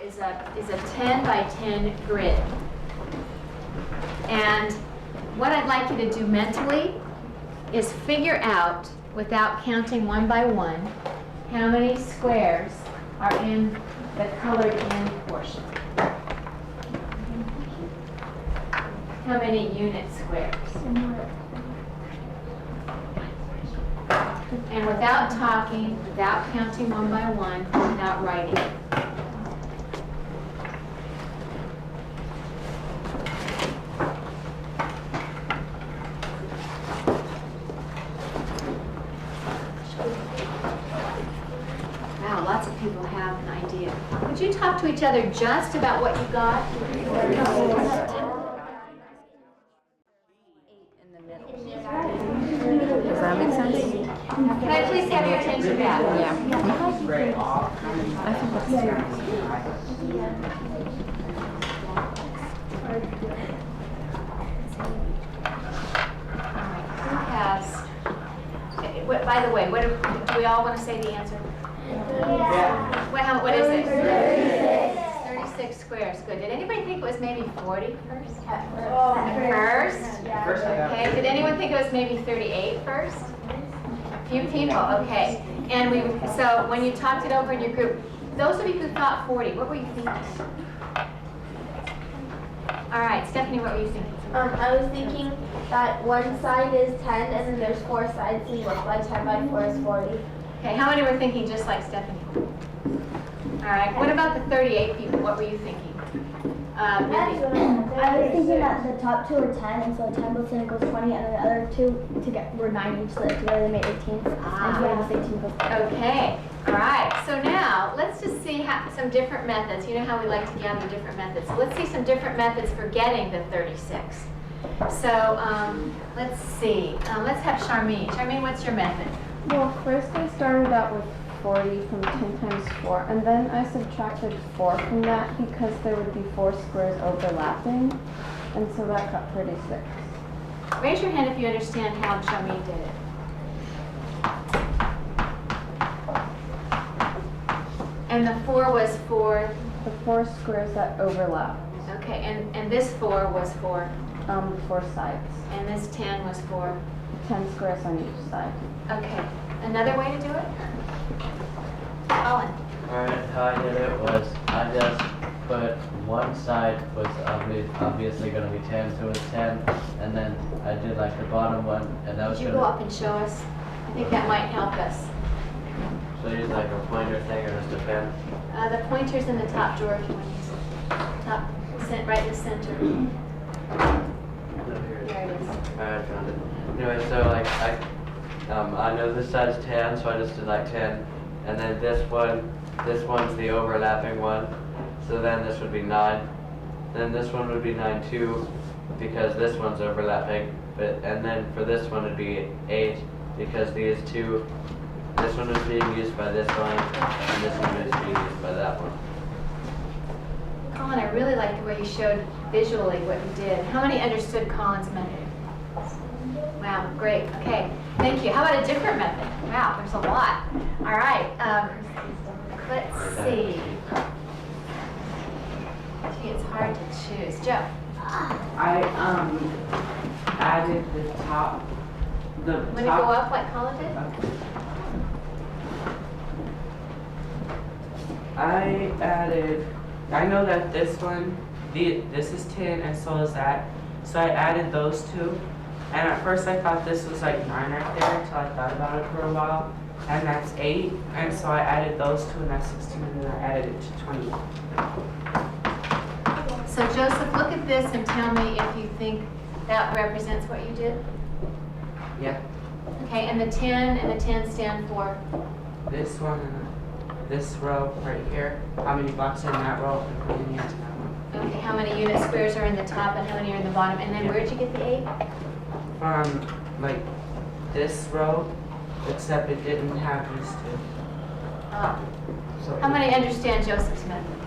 is a 10 by 10 grid. And what I'd like you to do mentally is figure out, without counting one by one, how many squares are in the colored in portion. How many unit squares? And without talking, without counting one by one, without writing. Wow, lots of people have an idea. Would you talk to each other just about what you got? Does that make sense? Can I please have your attention back? Yeah. I think that's Who has, by the way, do we all want to say the answer? Yeah. What is it? 36 squares. Good. Did anybody think it was maybe 40 first? First? Okay. Did anyone think it was maybe 38 first? A few people. Okay. And so when you talked it over in your group, those of you who thought 40, what were you thinking? All right, Stephanie, what were you thinking? I was thinking that one side is 10 and then there's 4 sides and you multiply 10 by 4 is 40. Okay, how many were thinking just like Stephanie? All right, what about the 38 people? What were you thinking? I was thinking that the top two are 10, and so 10 plus 10 equals 20, and then the other two were 9 each, so that together they made 18. And together was 18 equals 20. Okay, all right. So now let's just see some different methods. You know how we like to gather different methods. So let's see some different methods for getting the 36. So let's see. Let's have Charmaine. Charmaine, what's your method? Well, first I started out with 40 from 10 times 4, and then I subtracted 4 from that because there would be 4 squares overlapping, and so that got 36. Raise your hand if you understand how Charmaine did it. And the 4 was for? The 4 squares that overlap. Okay, and this 4 was for? 4 sides. And this 10 was for? 10 squares on each side. Okay. Another way to do it? Colin. Alright, how I did it was I just put one side was obviously going to be 10, so it was 10, and then I did like the bottom one, and that was Could you going go up and show us? I think that might help us. So use like a pointer thing or just a pen. The pointer's in the top drawer if you want to use it. Top, right in the center. There it is. Alright, I found it. Anyway, so like I know this side's 10, so I just did like 10. And then this one's the overlapping one. So then this would be 9. Then this one would be 9 too, because this one's overlapping. And then for this one it'd be 8, because these two, this one was being used by this one, and this one was being used by that one. Colin, I really liked the way you showed visually what you did. How many understood Colin's method? Wow, great. Okay, thank you. How about a different method? Wow, there's a lot. All right, let's see. Gee, it's hard to choose. Joe. I added the top. Want to go up like Colin did? I know that this one, this is 10 and so is that. So I added those two. And at first I thought this was like 9 right there until I thought about it for a while. And that's 8. And so I added those two and that's 16 and then I added it to 20. So Joseph, look at this and tell me if you think that represents what you did. Yeah. Okay, and the 10 and the 10 stand for? This one and this row right here. How many blocks are in that row and how many into that one? Okay, how many unit squares are in the top and how many are in the bottom? And then where'd you get the 8? From like this row, except it didn't have these two. So How many understand Joseph's method?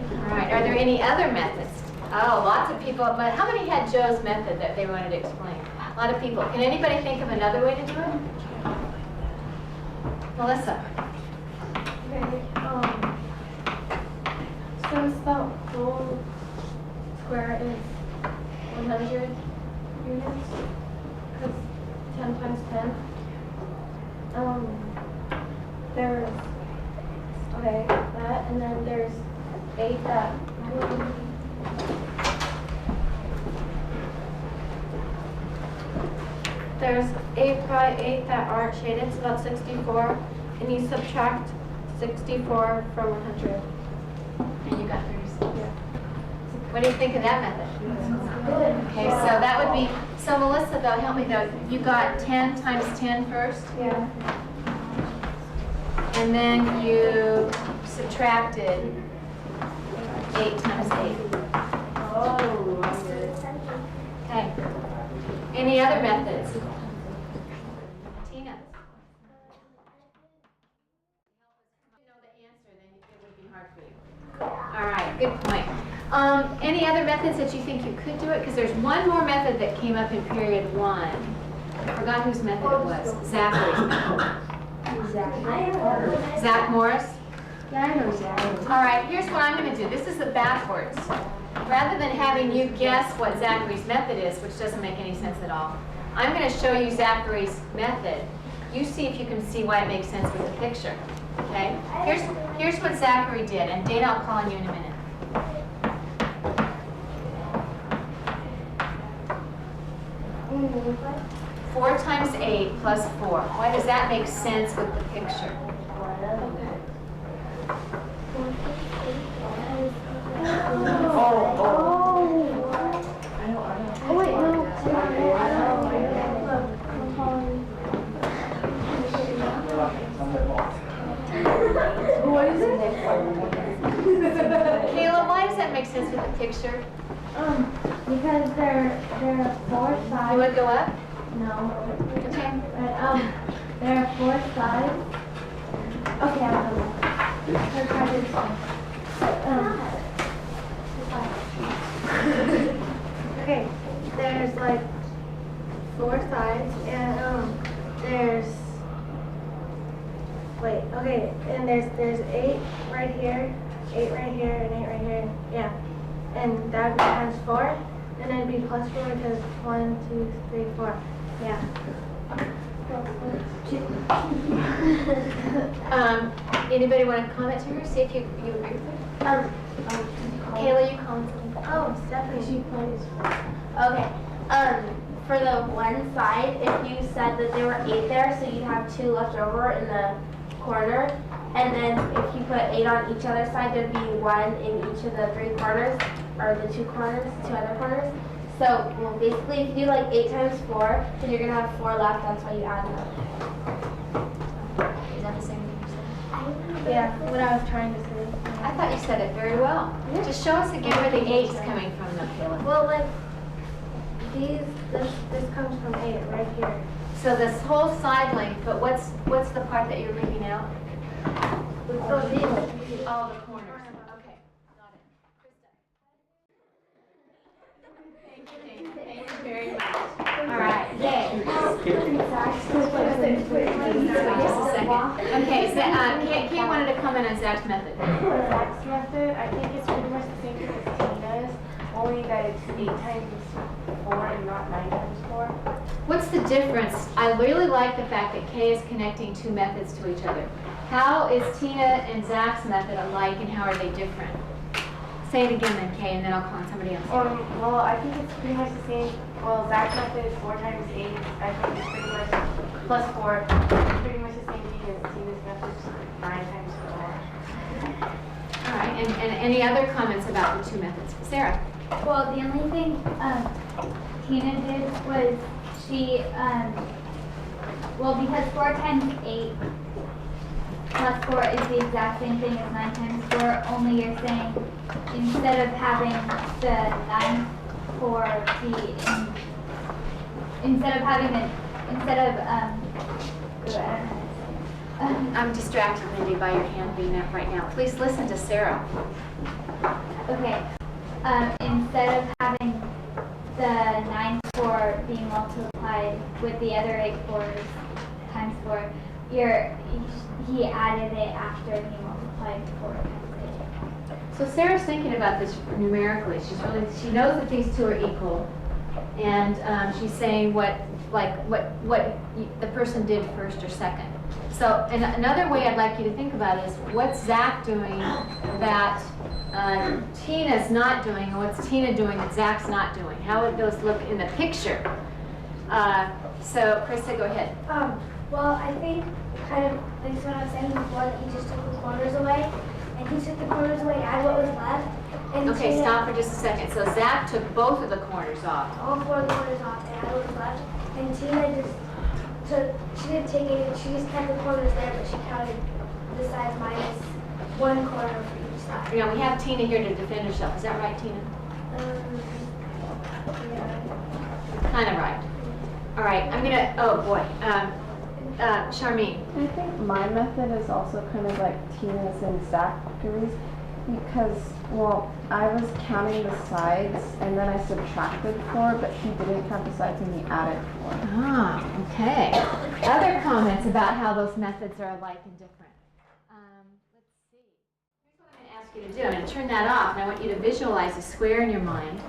All right, are there any other methods? Oh, lots of people, but how many had Joe's method that they wanted to explain? A lot of people. Can anybody think of another way to do it? Melissa. Okay, so there's, okay, that, and then there's 8 that. There's 8 by 8 that aren't shaded, so that's 64, and you subtract 64 from 100. And you got 36. Yeah. What do you think of that method? Good. Okay, so that would be, so Melissa though, help me though, you got 10 times 10 first, Yeah. and then you subtracted 8 times 8. Oh, I'm good. Okay. Any other methods? Tina? If you know the answer, then it would be hard for you. All right, good point. Any other methods that you think you could do it? Because there's one more method that came up in period 1. I forgot whose method it was. Zachary's method. Zach Morris? Yeah, I know Zach. All right, here's what I'm going to do. This is the backwards. Rather than having you guess what Zachary's method is, which doesn't make any sense at all, I'm going to show you Zachary's method. You see if you can see why it makes sense with the picture. Okay? Here's what Zachary did, and Dana, I'll call on you in a minute. 4 times 8 plus 4. Why does that make sense with the picture? Oh wait, no. What is it? Kayla, why does that make sense with the picture? Because there are 4 You sides. want to go up? No. Okay. There are 4 sides. Okay, I'll go. Her card is okay, there's like 4 sides, and there's and there's 8 right here, 8 right here, and 8 right here, yeah, and that would be times 4, and then it'd be plus 4 because 1, 2, 3, 4, yeah. Anybody want to comment to her? See if you agree with her? Kayla, you comment. Oh, Stephanie, she plays. Okay. For the one side, if you said that there were 8 there, so you'd have 2 left over in the corner, and then if you put 8 on each other side, there'd be 1 in each of the 3 corners, or the 2 corners, 2 other corners. So, well, basically, if you do like 8 times 4, then you're gonna have 4 left. That's why you add them. Is that the same thing you said? Yeah, what I was trying to say. I thought you said it very well. Just show us again where the 8 is coming from, though, Kayla. Well, like this comes from 8 right here. So this whole side length, but what's the part that you're leaving out? So these. Oh, the corners. Okay, got it. Krista. Thank you, Dana. Thank you very much. All right, yay. Just a second. Okay, so, Kay wanted to comment on Zach's method. Zach's method, I think it's pretty much the same thing as Tina's, only that it's 8 times 4 and not 9 times 4. What's the difference? I really like the fact that Kay is connecting 2 methods to each other. How is Tina and Zach's method alike, and how are they different? Say it again then, Kay, and then I'll call on somebody else. Well, I think it's pretty much the same. Well, Zach's method is 4 times 8. I think it's pretty much plus 4. It's pretty much the same thing as Tina's method, 9 times 4. All right, and any other comments about the 2 methods? Sarah? Well, the only thing Tina did was she, well, because 4 times 8 plus 4 is the exact same thing as 9 times 4, only you're saying instead of having the 9 4 be instead of I'm distracted, Mindy, by your hand being up right now. Please listen to Sarah. okay, instead of having the 9 4 being multiplied with the other 8 4s times 4, he added it after he multiplied 4 times 8. So Sarah's thinking about this numerically. She knows that these 2 are equal, and she's saying what the person did first or second. So, and another way I'd like you to think about it is what's Zach doing that Tina's not doing, and what's Tina doing that Zach's not doing? How would those look in the picture? So, Krista, go ahead. Well, I think kind of like what I was saying before, that he just took the corners away, and he took the corners away, add what was left. And Okay, Tina, stop for just a second. So Zach took both of the corners off. all 4 of the corners off, and add what was left. And Tina just took, she didn't take any, she just kept the corners there, but she counted the sides minus 1 corner for each side. You know, we have Tina here to defend herself. Is that right, Tina? Yeah. Kind of right. All right, I'm gonna, oh boy, Charmaine. I think my method is also kind of like Tina's and Zachary's because, well, I was counting the sides and then I subtracted 4, but he didn't count the sides and he added 4. Ah, okay. Other comments about how those methods are alike and different? Let's see. Here's what I'm going to ask you to do. I'm going to turn that off, and I want you to visualize a square in your mind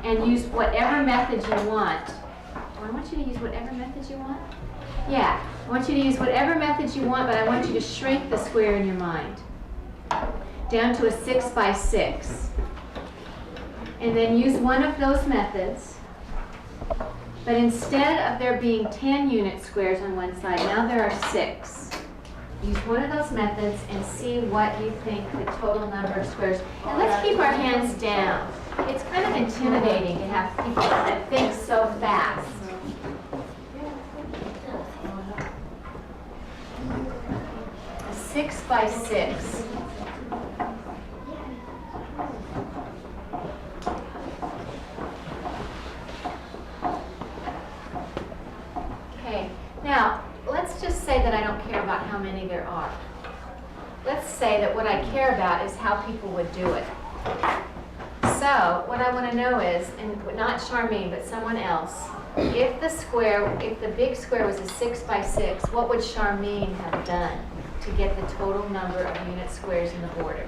and use whatever method you want. Oh, I want you to use whatever method you want? Yeah, I want you to use whatever method you want, but I want you to shrink the square in your mind down to a 6 by 6. And then use one of those methods, but instead of there being 10 unit squares on one side, now there are 6. Use one of those methods and see what you think the total number of squares. And let's keep our hands down. It's kind of intimidating to have people that think so fast. A 6 by 6. Okay, now let's just say that I don't care about how many there are. Let's say that what I care about is how people would do it. So what I want to know is, and not Charmaine, but someone else, if the big square was a 6 by 6, what would Charmaine have done to get the total number of unit squares in the border?